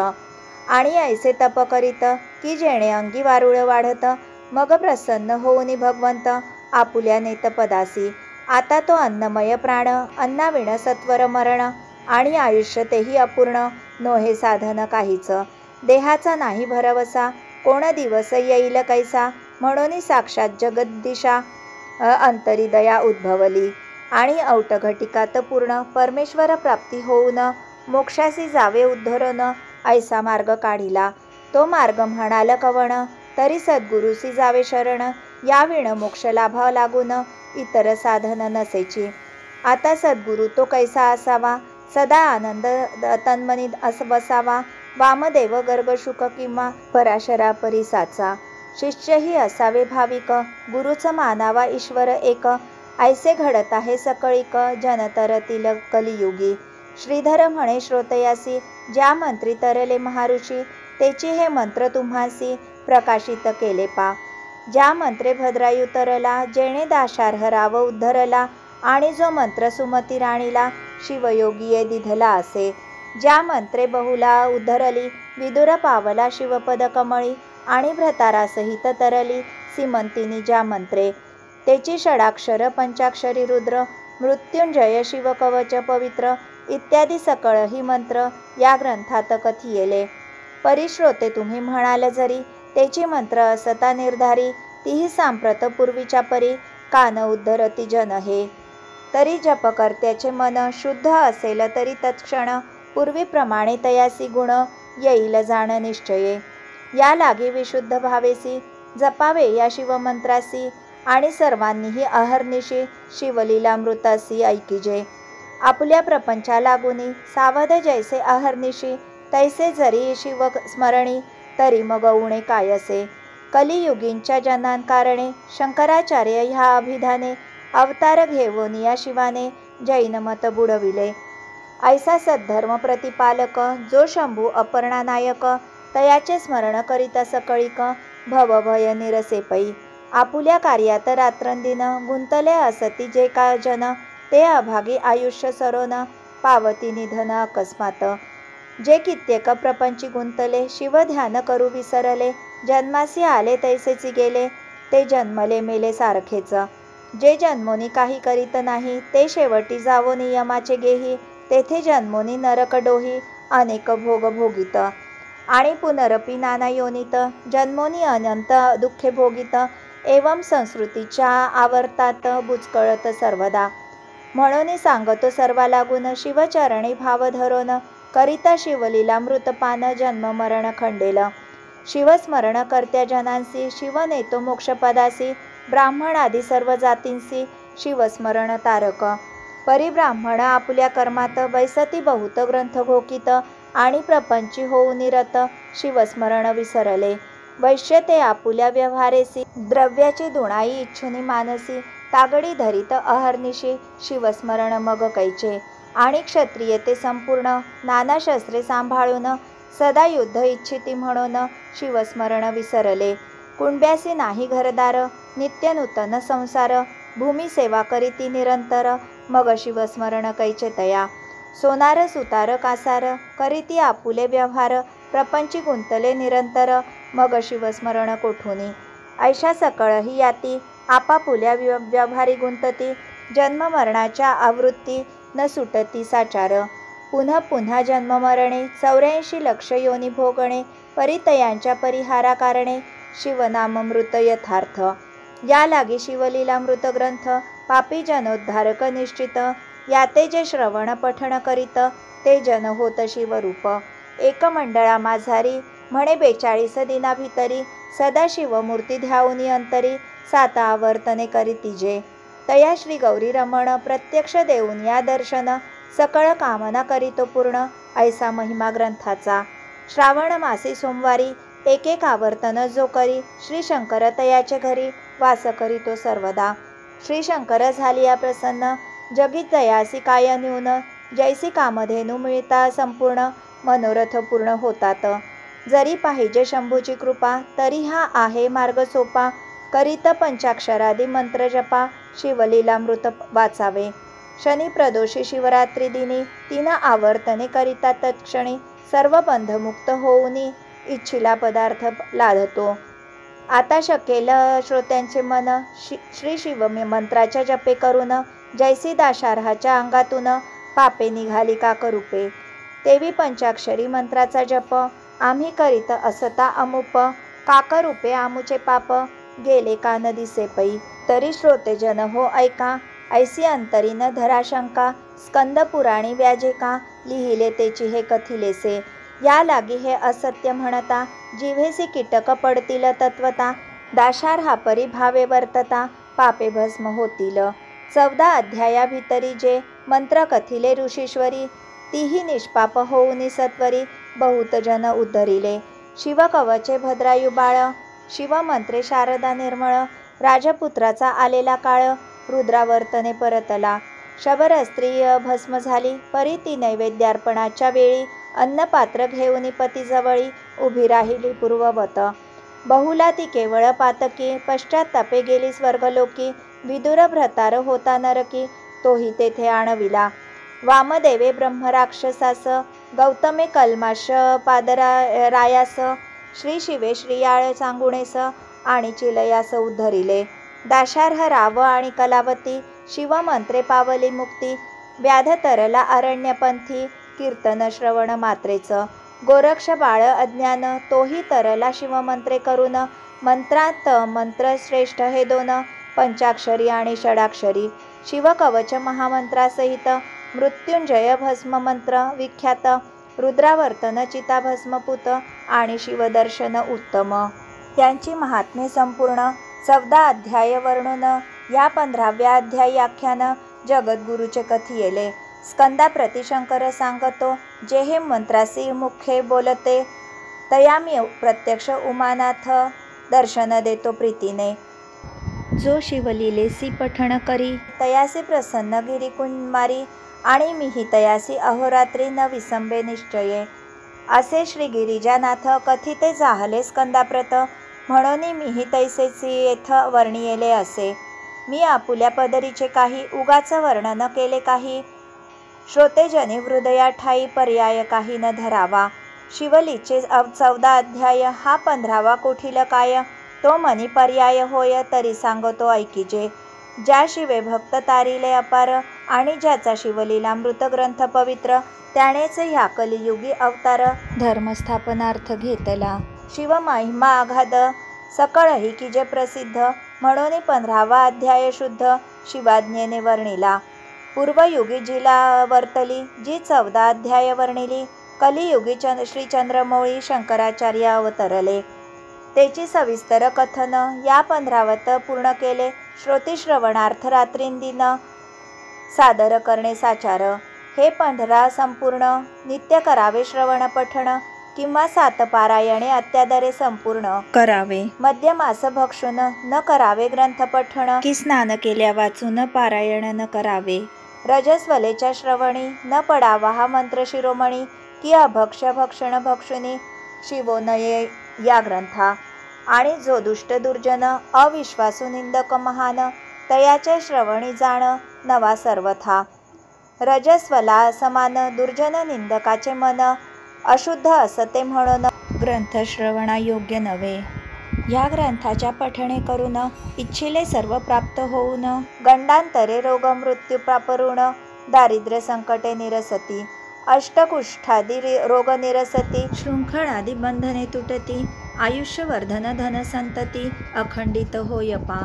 आणि ऐसे तप करीत, की जेणे अंगी वारुळ वाढत, मग प्रसन्न होऊनी भगवंत, आपुल्या नेत पदासी. आता तो अन्नमय प्राण, अन्नाविण सत्वर मरण, आणि आयुष्य तेही अपूर्ण, नोहे साधन काहीच. देहाचा नाही भरवसा, कोण दिवस येईल कैसा, म्हणून साक्षात जगद्दिशा, अंतरी दया उद्भवली. आणि औटघटिकात पूर्ण, परमेश्वर प्राप्ती होऊन, मोक्षासी जावे उद्धरून, ऐसा मार्ग काढिला. तो मार्ग म्हणाल कवण, तरी सद्गुरुसी जावे शरण, याविण मोक्ष लाभा लागून, इतर साधन नसेची. आता सद्गुरु तो कैसा असावा, सदा आनंद तन्मनी बसावा, वामदेव गर्ग शुक किंवा पराशरा परिसाचा. शिष्यही असावे भाविक, गुरुच मानावा ईश्वर एक, ऐसे घडत आहे सकळिक, जनतरतील कलियुगी. श्रीधर म्हणे श्रोतयासी, ज्या मंत्री तरले महाऋषी, तेची हे मंत्र तुम्हासी प्रकाशित केले पा. ज्या मंत्रे भद्रायू तरला, जेणे दाशार्ह राव उद्धरला, आणि जो मंत्र सुमती राणीला, शिवयोगीये दिधला असे. ज्या मंत्रे बहुला उद्धरली, विदुर पावला शिवपद कमळी, आणि भ्रतारासहित तरली, सीमंतिनी ज्या मंत्रे. तेची षडाक्षर पंचाक्षरी रुद्र, मृत्युंजय शिवकवच पवित्र, इत्यादी सकळ ही मंत्र, या ग्रंथात कथियेले. परिश्रोते तुम्ही म्हणाल जरी, तेची मंत्र असता निर्धारी, तीही सांप्रत पूर्वीच्या परी, कान उद्धरती जन हे. तरी जपकर्त्याचे मन शुद्ध असेल तरी तत्क्षण, पूर्वीप्रमाणे तयासी गुण, येईल जाण निश्चये. या लागी विशुद्ध भावेसी, जपावे या शिवमंत्रासी, आणि सर्वांनीही अहर्निशी, शिवलीलामृतासी ऐकिजे. आपुल्या प्रपंचा लागुनी, सावध जैसे अहर्निशी, तैसे जरी शिव स्मरणी, तरी मग उणे कायसे. कलियुगींच्या जनांकारणे, शंकराचार्य ह्या अभिधाने, अवतार घेऊन या शिवाने, जैनमत बुडविले. ऐसा सद्धर्म प्रतिपालक, जो शंभू अपर्णानायक, तयाचे स्मरण करीता सकळिक, भवभय निरसे पै. आपुल्या कार्यात रात्रंदिन, गुंतले असती जे का जन, ते अभागी आयुष्य सरोन, पावती निधन अकस्मात. जे कित्येक प्रपंची गुंतले, शिवध्यान करू विसरले, जन्मासी आले तैसेची गेले, ते जन्मले मेले सारखेच. जे जन्मोनी काही करीत नाही, ते शेवटी जावो नियमाचे गेही, तेथे जन्मोनी नरक डोही, अनेक भोग भोगित. आणि पुनरपी नाना योनीत, जन्मोनी अनंत दुःखे भोगित, एवं संस्कृतीच्या आवर्तात बुचकळत सर्वदा. म्हणून सांगतो सर्वा लागून, शिवचरणी भाव धरोन, करिता शिवलीला मृतपान, जन्म मरण खंडेल. शिवस्मरण करत्या जनांसी, शिव नेतो मोक्षपदासी, ब्राह्मण आदी सर्व जातींसी, शिवस्मरण तारक. परिब्राह्मण आपुल्या कर्मात, बैसती बहुत ग्रंथ घोकित, आणि प्रपंची होऊ निरत, शिवस्मरण विसरले. वैश्य ते आपुल्या व्यवहारेसी, द्रव्याची दुणाई इच्छुनी मानसी, तागडी धरीत अहर्निशी, शिवस्मरण मग कैचे. आणि क्षत्रिय ते संपूर्ण, नाना शस्त्रे सांभाळून, सदा युद्ध इच्छिती म्हणून, शिवस्मरण विसरले. कुणब्यासी नाही घरदार, नित्य नूतन संसार, भूमी सेवा करीती निरंतर, मग शिवस्मरण कैचे तया. सोनार सुतार कासार, करीती आपुले व्यवहार, प्रपंची गुंतले निरंतर, मग शिवस्मरण कोठुनी. ऐशा सकळ ही याती, आपापुल्या व्यवहारी गुंतती, जन्म मरणाच्या आवृत्ती, न सुटती साचार. पुन्हा पुन्हा जन्ममरणे, 84 लक्ष योनी भोगणे, परितयांच्या परिहारा कारणे, शिवनाममृत यथार्थ. या लागी शिवलीलामृत ग्रंथ, पापी जनोद्धारक निश्चित, याते जे श्रवण पठण करीत, ते जन होत शिवरूप. एक मंडळा माझारी, म्हणे 42 दिना भितरी सदाशिव मूर्ती ध्याऊनी अंतरी 7 आवर्तने करीती जे. तया श्री गौरी रमण प्रत्यक्ष देऊन या दर्शन सकळ कामना करीतो पूर्ण ऐसा महिमा ग्रंथाचा. श्रावण मासी सोमवारी एक आवर्तन जो करी श्री शंकर तयाचे घरी वास करीतो सर्वदा. श्री शंकर झालिया प्रसन्न जगी तयासी काय न्यून जैसी कामधेनू मिळता संपूर्ण मनोरथ पूर्ण होतात. जरी पाहिजे शंभूची कृपा तरी हा आहे मार्ग सोपा करीत पंचाक्षरादी मंत्र जपा शिवलीलामृत वाचावे. शनी प्रदोषी शिवरात्री दिनी 3 आवर्तने करिता तत्क्षणी सर्व बंधमुक्त होऊनी इच्छिला पदार्थ लाधतो. आता शकेल श्रोत्यांचे मन श्री शिव मंत्राच्या जपे करून जैसी दाशार्हाच्या अंगातून पापे निघाली का करूपे. तेवी पंचाक्षरी मंत्राचा जप आम्ही करीत असता अमुप काकरूपे आमुचे पाप गेले का न दिसे पै. तरी श्रोतेजन हो ऐका ऐसी अंतरी न धरा शंका स्कंद पुराणी व्याजे का लिहिले तेची हे कथिलेसे. या लागी हे असत्य म्हणता जिव्हेसी कीटक पडतील तत्वता दाशार्हा परी भावे वर्तता पापे भस्म होतील. 14 अध्याया भितरी जे मंत्र कथिले ऋषीश्वरी तीही निष्पाप होऊनी सत्वरी बहुत जन उद्धरिले. शिवकवचे भद्रायु बाळ शिवमंत्रे शारदा निर्मळ राजपुत्राचा आलेला काळ रुद्रावर्तने परतला. शबर स्त्री भस्म झाली परी ती नैवेद्यार्पणाच्या वेळी अन्नपात्र घेऊनी पतीजवळी उभी राहिली पूर्ववत. बहुला ती केवळ पातकी पश्चात्तापे गेली स्वर्गलोकी विदुर भ्रतार होता नरकी तोही तेथे आणविला. वामदेवे ब्रह्मराक्षसास गौतमे कल्माश पादरायास श्री शिवे श्रीयाळ सांगुणेस आणि चिलयास उद्धरिले. दाशार्ह राव आणि कलावती शिवमंत्रे पावली मुक्ती व्याध तरला अरण्यपंथी कीर्तन श्रवण मात्रेच. गोरक्ष बाळ अज्ञान तोही तरला शिवमंत्रे करून मंत्रात मंत्र श्रेष्ठ हे 2 पंचाक्षरी आणि षडाक्षरी. शिवकवच महामंत्रासहित मृत्युंजय भस्म मंत्र विख्यात रुद्रावर्तन चिताभस्मपूत आणि शिवदर्शन उत्तम. त्यांची महात्म्ये संपूर्ण 14 अध्याय वर्णून या 15व्या अध्यायाख्यान जगद्गुरूचे कथियेले. स्कंदा प्रतिशंकर सांगतो जे हे मंत्रासी मुखे बोलते तया मी प्रत्यक्ष उमानाथ दर्शन देतो प्रीतीने. जो शिवलीलेसी पठण करी तयासी प्रसन्न गिरिकुमारी आणि मीही तयासी अहोरात्री न विसंबे निश्चये. असे श्री गिरिजानाथ कथिते जाहले स्कंदाप्रत म्हणून मीही तैसेची येथ वर्णियेले असे. मी आपुल्या पदरीचे काही उगाच वर्णन केले काही श्रोतेजनी हृदया ठाई पर्याय काही न धरावा. शिवलीचे 14 अध्याय हा 15वा कुठील काय तो मनी पर्याय होय तरी सांगतो ऐकीजे. ज्या शिवे भक्त तारिले अपार आणि ज्याचा शिवलीलामृत ग्रंथ पवित्र त्यानेच ह्या कलियुगी अवतार धर्मस्थापनार्थ घेतला. शिव महिमा आघाद सकळही की जे प्रसिद्ध म्हणून 15वा अध्याय शुद्ध शिवाज्ञेने वर्णिला. पूर्वयुगी जिला वर्तली जी 14 अध्याय वर्णिली कलियुगी श्री चंद्रमौळी शंकराचार्य अवतरले. तेची सविस्तर कथन या 15वत पूर्ण केले. श्रोतीश्रवणार्थ रात्रींदिन सादर करणे साचार. हे 15 संपूर्ण नित्य करावे श्रवण पठण किंवा 7 पारायणे अत्यादरे संपूर्ण करावे. मध्यमास भक्षून न करावे ग्रंथ पठण की स्नान केल्या वाचून पारायण न करावे. रजस्वलेच्या श्रवणी न पडावा हा मंत्र शिरोमणी की अभक्ष भक्षण भक्षुनी शिवोनये या ग्रंथा. आणि जो दुष्ट दुर्जन अविश्वासू निंदक महान तयाचे श्रवणी जाण नवा सर्वथा. रजस्वला समान दुर्जन निंदकाचे मन अशुद्ध असते म्हणून ग्रंथ श्रवणायोग्य नव्हे. या ग्रंथाच्या पठणे करून इच्छिले सर्व प्राप्त होऊन गंडांतरे रोग मृत्यू प्रापरुण दारिद्र्य संकटे निरसती अष्टकुष्ठादी रोग निरसती शृंखळादी बंधने तुटती आयुष्यवर्धन धन संतती अखंडित होय पा.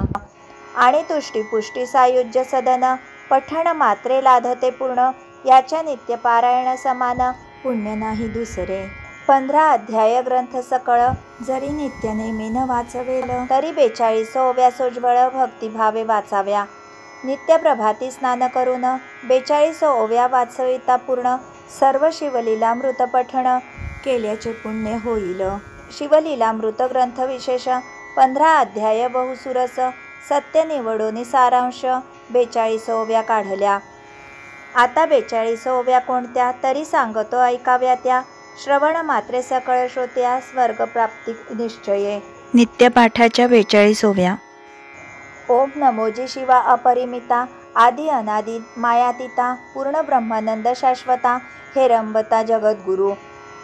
आणि तुष्टीपुष्टी सायुज्य सदन पठण मात्रे लाधते पूर्ण याच्या नित्य पारायण समान पुण्य नाही दुसरे. 15 अध्याय ग्रंथ सकळ जरी नित्य नेमी न वाचवेल तरी 42 ओव्या सोज्वळ भक्तिभावे वाचाव्या. नित्य प्रभाती स्नान करून 42 ओव्या वाचविता पूर्ण सर्व शिवलीलामृत पठण केल्याचे पुण्य होईल. शिवलीलामृत ग्रंथ विशेष 15 अध्याय बहुसुरस सत्य निवडोनी सारांश 42 ओव्या काढल्या. आता 42 ओव्या कोणत्या तरी सांगतो ऐकाव्या त्या. श्रवण मात्रे सकळ श्रोत्या स्वर्गप्राप्ती निश्चये. नित्यपाठाच्या 42 ओव्या. ओम नमोजी शिवा अपरिमिता आदि अनादि मायातीता पूर्ण ब्रह्मानंद शाश्वता हेरंबता जगद्गुरु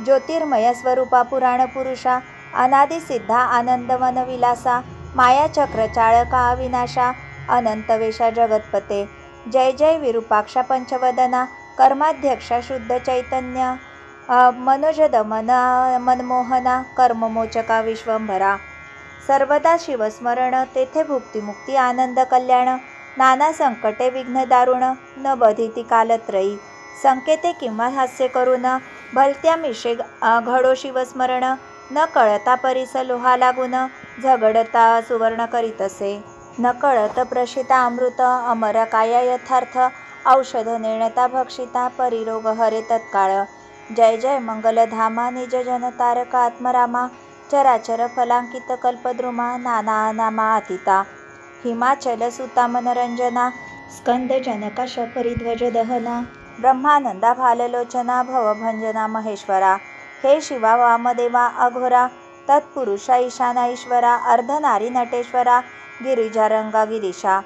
ज्योतिर्मय स्वरूपा पुराण पुरुषा अनादि सिद्धा आनंदवन विलासा मायाचक्र चाळका अविनाशा अनंतवेशा जगतपते. जय जय विरूपाक्षा पंचवदना कर्माध्यक्षा शुद्ध चैतन्य मनोजदमना मनमोहना कर्ममोचका विश्वंभरा. सर्वदा शिवस्मरण तेथे भुक्तिमुक्ती आनंद कल्याण नाना संकटे विघ्न दारुण न बधिती कालत्रयी. संकेते किंवा हास्य करून भलत्या मिशे घडो शिवस्मरण न कळता परिस लोहा लागून झगडता सुवर्ण करीतसे. न कळत प्रशिता अमृत अमर काया यथार्थ औषध नेणता भक्षिता परिरोग हरे तत्काळ. जय जय मंगलधामा निज जन तारका आत्मरामा चराचर फलांकित कल्पद्रुमा नाना नामा अतिता हिमाचल सुता मनरंजना स्कंद जनका शपरिध्वज दहना ब्रह्मानंदा भाललोचना भवभंजना महेश्वरा. हे शिवा वामदेवा अघोरा तत्पुरुषा ईशाना ईश्वरा अर्धनारी नटेश्वरा गिरिजारंगा गिरीशा.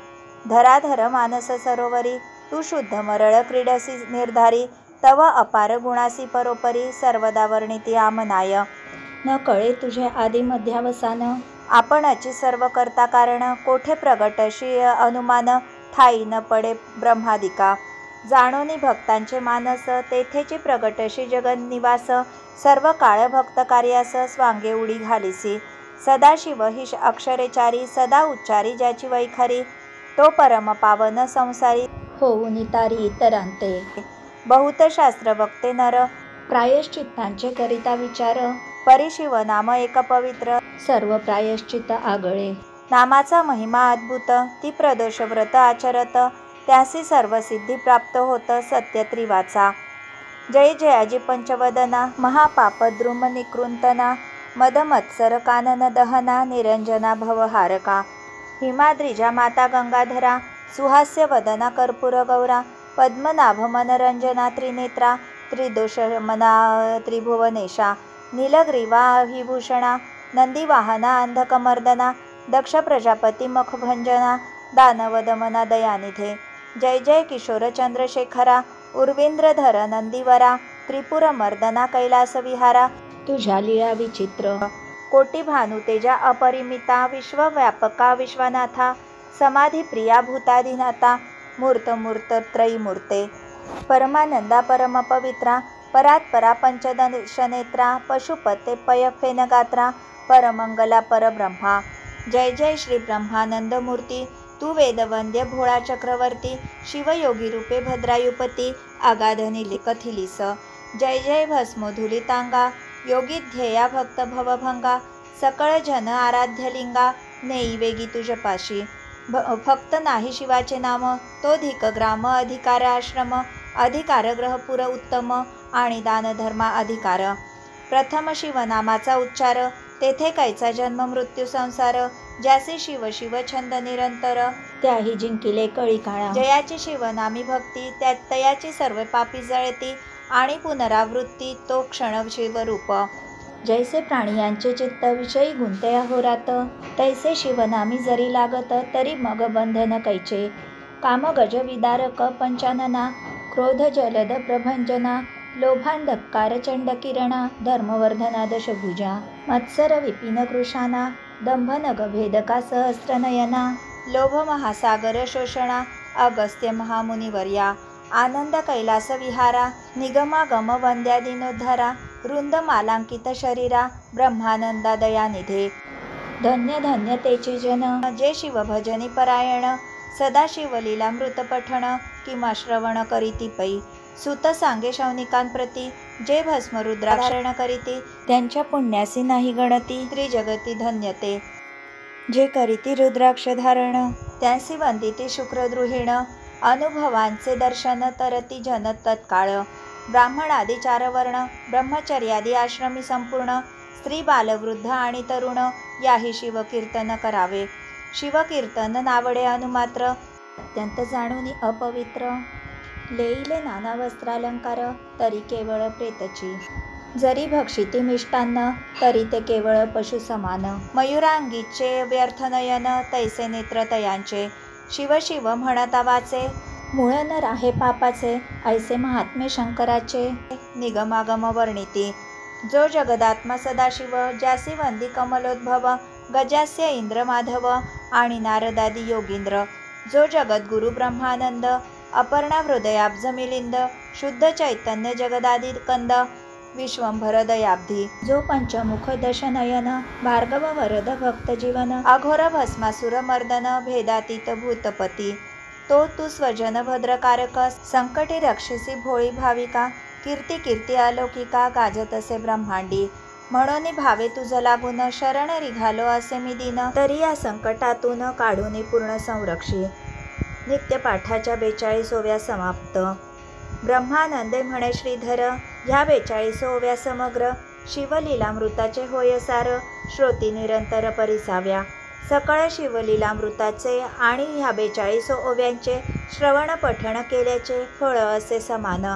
धराधर मानस सरोवरी तू शुद्ध मरळ क्रीडसी निर्धारी तव अपार गुणासी परोपरी सर्वदा वर्णिती आमनाय. न कळे तुझे आदि मध्यावसान आपणाची सर्व करता कारण कोठे प्रगटशी अनुमान ठाई न पडे ब्रह्मादिका. जाणोनी भक्तांचे मानस तेथेची प्रगटशी जगन्निवास सर्व काळ भक्त कार्यास स्वांगे उडी घालिसी. सदाशिव ही अक्षरेचारी सदा उच्चारी ज्याची वैखरी तो परम पावन संसारी होऊन तारी इतरांते. बहुत शास्त्र वक्ते नर प्रायश्चित्तांचे करिता विचार परिशिव नाम एक पवित्र सर्व प्रायश्चित आगळे. नामाचा महिमा अद्भुत ती प्रदोष व्रत आचरत त्यासी सर्व सिद्धी प्राप्त होत सत्य त्रिवाचा. जय जयाजी पंचवदना महापाप द्रुम निकृंतना मदमत्सर कानन दहना निरंजना भवहारका. हिमाद्रिजा माता गंगाधरा सुहास्य वदना कर्पूर गौरा पद्मनाभ मनरंजना त्रिनेत्रा त्रिदोष मना त्रिभुवनेशा नीलग्रीवा विभूषणा नंदीवाहना अंधकमर्दना दक्ष प्रजापती मखभंजना दानवदमना दयानिधे. जय जय किशोर चंद्रशेखरा उर्वींद्रधर नंदीवरा त्रिपुरमर्दना कैलासविहारा तुझ्या लीळा विचित्र. कोटी भानुतेजा अपरिमिता विश्वव्यापका विश्वनाथा समाधिप्रिया भूताधिनाथा मूर्त मूर्त त्रयीमूर्ते. परमानंदा परमपवित्रा परात्परा पंचदशनेत्रा पशुपते पयफेनगात्रा परमंगला परब्रह्मा. जय जय श्री ब्रह्मानंद मूर्ती तू वेदवंद्य भोळा चक्रवर्ती शिवयोगी रूपे भद्रायुपती अगाधनी कथिलिस. जय जय भस्मोधुलितांगा योगी ध्येया भक्त भवभंगा सकळ जन आराध्यलिंगा नेई वेगी तुझपाशी. फक्त नाही शिवाचे नाम तो धिक ग्राम अधिकार आश्रम अधिकार ग्रहपुर उत्तम आणि दानधर्मा अधिकार. प्रथम शिवनामाचा उच्चार तेथे कैचा जन्म मृत्यू संसार ज्याचे शिव शिव छंद निरंतर त्याही जिंकिले कळी काळा. जयाची शिवनामी भक्ती त्यात तयाची सर्व पापी जळती आणि पुनरावृत्ती तो क्षण शिवरूप. जैसे प्राणी यांचे चित्त विषयी गुंते अहोरात तैसे शिवनामी जरी लागत तरी मग बंधन कैचे. काम गज विदारक पंचानना क्रोध जलद प्रभंजना लोभांधकार चंड किरणा धर्मवर्धना दशभुजा मत्सर विपिन कृशाना दंभनग भेदका सहस्रनयना लोभ महासागर शोषणा अगस्त्य महामुनिवर्या आनंद कैलास विहारा निगमागम वंद्यादिनोद्धारा रुंद मालांकित शरीरा ब्रह्मानंदा दयानिधे. धन्य धन्य तेचे जन जे शिवभजनी परायण सदा शिवलीला मृत पठण किंवा श्रवण करीती पै. सुत सांगे शौनिकांप्रती जे भस्म रुद्राक्ष धारण करीती त्यांच्या पुण्यासी नाही गणती त्रिजगती धन्यते. जे करीती रुद्राक्ष धारण त्यांसी वंदिती शुक्रद्रुहिण अनुभवांचे दर्शन तरती जन तत्काळ. ब्राह्मणादी 4 वर्ण ब्रह्मचर्यादी आश्रमी संपूर्ण स्त्री बालवृद्ध आणि तरुण याही शिवकीर्तन करावे. शिवकीर्तन नावडे अनुमात्र अत्यंत जाणूनी अपवित्र. लेईले नाना वस्त्रालंकार तरी केवळ प्रेतची. जरी भक्षिती मिष्टान्न तरी ते केवळ पशु समान. मयुरांगीचे व्यर्थ नयन तैसे नेत्र तयांचे. शिव शिव म्हणता वाचे मूळ न राहे पापाचे. ऐसे महात्मे शंकराचे निगमागम वर्णिती. जो जगदात्मा सदाशिव ज्यासी वंदी कमलोद्भव गजास्य इंद्र माधव आणि नारदादी योगींद्र. जो जगद्गुरु ब्रह्मानंद अपर्णा हृदयाब्ज मिलिंद शुद्ध चैतन्य जगदादी कंद विश्वंभर दयाब्धी. जो पंचमुख दशनयन भार्गव वरद भक्त जीवन अघोर भस्मासुर मर्दन भेदातीत भूतपती. तो तू स्वजन भद्रकारक संकटी रक्षसी भोळी भाविका. कीर्ती कीर्ती अलौकिका गाजतसे ब्रह्मांडी. म्हणून भावे तुझ लागून शरण रिघालो असे मी दीन. तरी या संकटातून काढून पूर्ण संरक्षी. नित्यपाठाच्या 42व्या समाप्त. ब्रह्मानंदे म्हणे श्रीधर ह्या 42व्या समग्र शिवलीलामृताचे होय सार. श्रोती निरंतर परिसाव्या सकळ शिवलीलामृताचे आणि ह्या 42 ओव्यांचे श्रवण पठण केल्याचे फळ असे समान.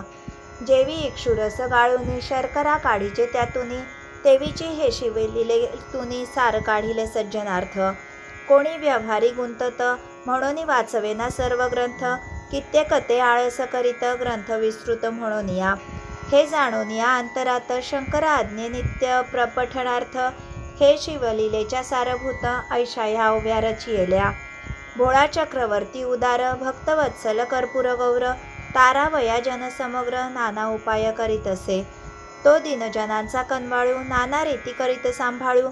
जेवी इक्षुरस गाळूनी शर्करा काढीचे त्यातुनी तेवीची हे शिवलीलेतुनी सार काढिले सज्जनार्थ. कोणी व्यवहारी गुंतत म्हणून वाचवेना सर्व ग्रंथ. कित्येक ते आळस करीत ग्रंथ विस्तृत म्हणून या. हे जाणून या अंतरात शंकर आज्ञे नित्य प्रपठणार्थ. हे शिवलीलेच्या सारभूत ऐशा ह्या ओव्या रचियल्या. भोळा चक्रवर्ती उदार भक्तवत्सल कर्पूर गौर तारावया जनसमग्र नाना उपाय करीत असे. तो दीनजनांचा कनवाळू नाना रीती करीत सांभाळू.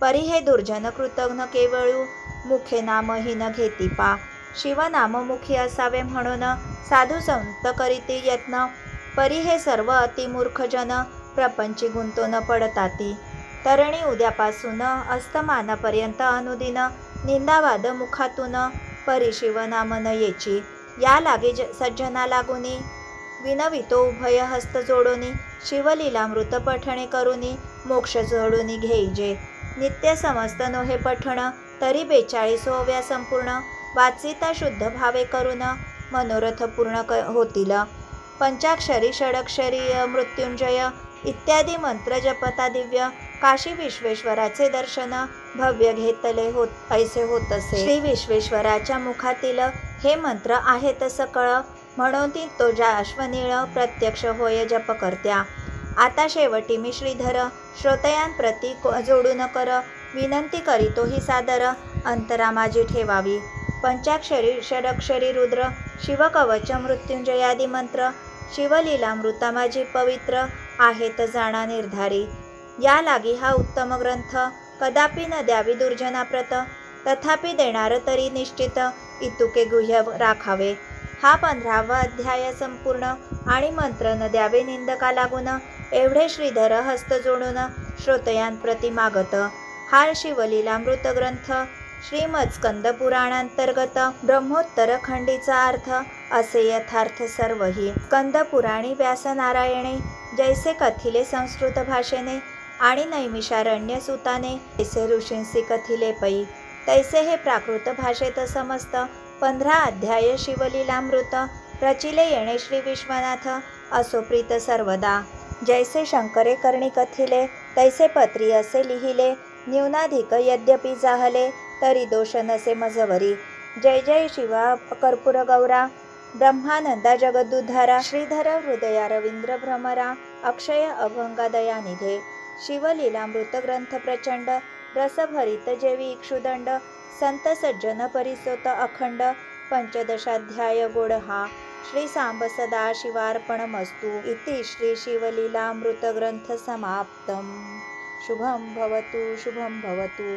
परी हे दुर्जन कृतघ्न केवळू मुखे नामहीन घेती पा. शिवनाम मुखी असावे म्हणून साधू संत करीती यत्न. परी हे सर्व अतिमूर्ख जन प्रपंची गुंतून पडताती. तरणी उद्यापासून अस्तमानापर्यंत अनुदिन निंदावाद मुखातून परी शिवनाम नयेची. या लागे सज्जना लागुनी विनवितो उभय हस्त जोडोनी. शिवलीलामृत पठणे करुनी मोक्ष जोडूनी घेईजे. नित्य समस्त नोहे पठण तरी 42 ओव्या संपूर्ण. वाचिता शुद्ध भावे करून मनोरथ पूर्ण होतील. पंचाक्षरी षडक्षरी मृत्युंजय इत्यादी मंत्र जपता दिव्य. काशी विश्वेश्वराचे दर्शन भव्य घेतले होत ऐसे होत असे. श्री विश्वेश्वराच्या मुखातील हे मंत्र आहेत सकळ म्हणून ती तो जाश्वनीळ प्रत्यक्ष होय जप करत्या. आता शेवटी मी श्रीधर श्रोतयांप्रती जोडून कर विनंती करीतो ही सादर अंतरा माझी ठेवावी. पंचाक्षरी षडक्षरी रुद्र शिवकवच मृत्युंजयादी मंत्र शिवलीलामृता माझी पवित्र आहेत जाणा निर्धारी. या लागी हा उत्तम ग्रंथ कदापि न द्यावी दुर्जनाप्रत. तथापि देणार तरी निश्चित इतुके गुह्य राखावे. हा 15वा अध्याय संपूर्ण आणि मंत्र न द्यावे निंदका लागून. एवढे श्रीधर हस्त जोडून श्रोतयांप्रती मागत. हा शिवलीलामृत ग्रंथ श्रीमत्स्कंद पुराणांतर्गत ब्रह्मोत्तर खंडीचा अर्थ असे यथार्थ सर्वही. स्कंद पुराणी व्यासनारायणे जैसे कथिले संस्कृत भाषेने आणि नैमिषारण्य सुताने तैसे ऋषींसी कथिले पै तैसे हे प्राकृत भाषेत समस्त 15 अध्याय शिवलीलामृत रचिले येणे श्री विश्वनाथ असो प्रीत सर्वदा. जैसे शंकरे कर्णी कथिले तैसे पत्री असे लिहिले. न्यूनाधिक यद्यपि जाहले तरी दोष नसे मजवरी. जय जय शिवा कर्पूर गौरा ब्रह्मानंदा जगदुद्धारा श्रीधर हृदया रवींद्र भ्रमरा अक्षय अभंगा दयानिधे. शिवलीलामृत ग्रंथ प्रचंड रसभरित जेवी इक्षुदंड संत सज्जन परिसोत अखंड 15 गोड हा. श्री सांब सदा शिवार्पणमस्तु इति श्री शिवलीलामृत ग्रंथ समाप्तम. शुभम भवतु शुभम भवतु.